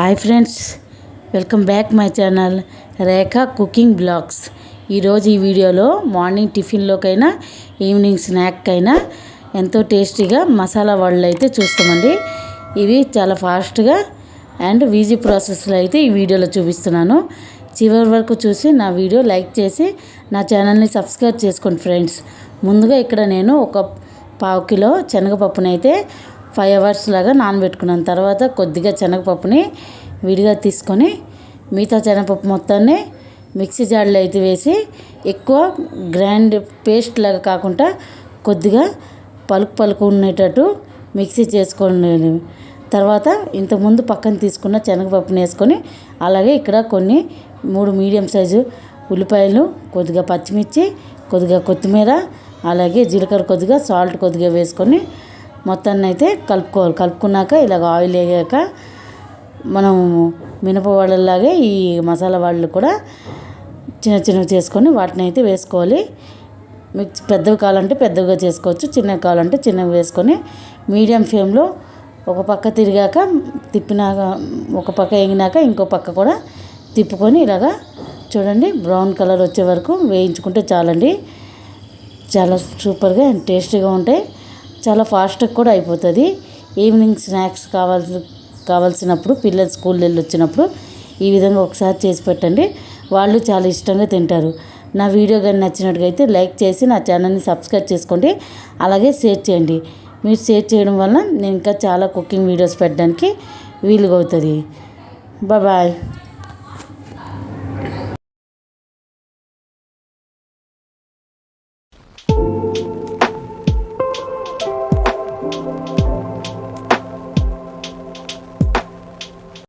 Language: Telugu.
Hi friends, welcome back my channel Rekha cooking blogs. ఈరోజు ఈ వీడియోలో మార్నింగ్ టిఫిన్లోకైనా ఈవినింగ్ స్నాక్కైనా ఎంతో టేస్టీగా మసాలా వడలు అయితే చూస్తామండి. ఇవి చాలా ఫాస్ట్గా అండ్ ఈజీ ప్రాసెస్లో అయితే ఈ వీడియోలో చూపిస్తున్నాను. చివరి వరకు చూసి నా వీడియో లైక్ చేసి నా ఛానల్ని సబ్స్క్రైబ్ చేసుకోండి ఫ్రెండ్స్. ముందుగా ఇక్కడ నేను ఒక 1/2 కిలో శనగపప్పునైతే 5 అవర్స్ లాగా నానబెట్టుకున్నాను. తర్వాత కొద్దిగా శనగపప్పుని విడిగా తీసుకొని మిగతా శనగపప్పు మొత్తాన్ని మిక్సీ జార్లో అయితే వేసి ఎక్కువ గ్రైండ్ పేస్ట్ లాగా కాకుండా కొద్దిగా పలుకు ఉండేటట్టు మిక్సీ చేసుకోండి. తర్వాత ఇంతకుముందు పక్కన తీసుకున్న శనగపప్పుని వేసుకొని అలాగే ఇక్కడ కొన్ని 3 మీడియం సైజు ఉల్లిపాయలు, కొద్దిగా పచ్చిమిర్చి, కొద్దిగా కొత్తిమీర, అలాగే జీలకర్ర, కొద్దిగా సాల్ట్ కొద్దిగా వేసుకొని మొత్తాన్ని అయితే కలుపుకోవాలి. కలుపుకున్నాక ఇలాగ ఆయిల్ వేగాక మనం మినప వడల్లాగే ఈ మసాలా వడలు కూడా చిన్నవి చేసుకొని వాటిని అయితే వేసుకోవాలి. మీకు పెద్దవి కావాలంటే పెద్దవిగా చేసుకోవచ్చు, చిన్నవి కావాలంటే చిన్నవి వేసుకొని మీడియం ఫ్లేమ్లో ఒక పక్క తిరిగాక తిప్పినాక ఒక పక్క వేగినాక ఇంకో పక్క కూడా తిప్పుకొని ఇలాగా చూడండి బ్రౌన్ కలర్ వచ్చే వరకు వేయించుకుంటే చాలండి. చాలా సూపర్గా అండ్ టేస్టీగా ఉంటాయి. చాలా ఫాస్ట్గా కూడా అయిపోతుంది. ఈవినింగ్ స్నాక్స్ కావాల్సినప్పుడు పిల్లలు స్కూల్ వెళ్ళి వచ్చినప్పుడు ఈ విధంగా ఒకసారి చేసి పెట్టండి. వాళ్ళు చాలా ఇష్టంగా తింటారు. నా వీడియో కానీ నచ్చినట్టుగైతే లైక్ చేసి నా ఛానల్ని సబ్స్క్రైబ్ చేసుకోండి. అలాగే షేర్ చేయండి. మీరు షేర్ చేయడం వల్ల నేను ఇంకా చాలా కుకింగ్ వీడియోస్ పెట్టడానికి వీలుగా అవుతుంది. బాయ్.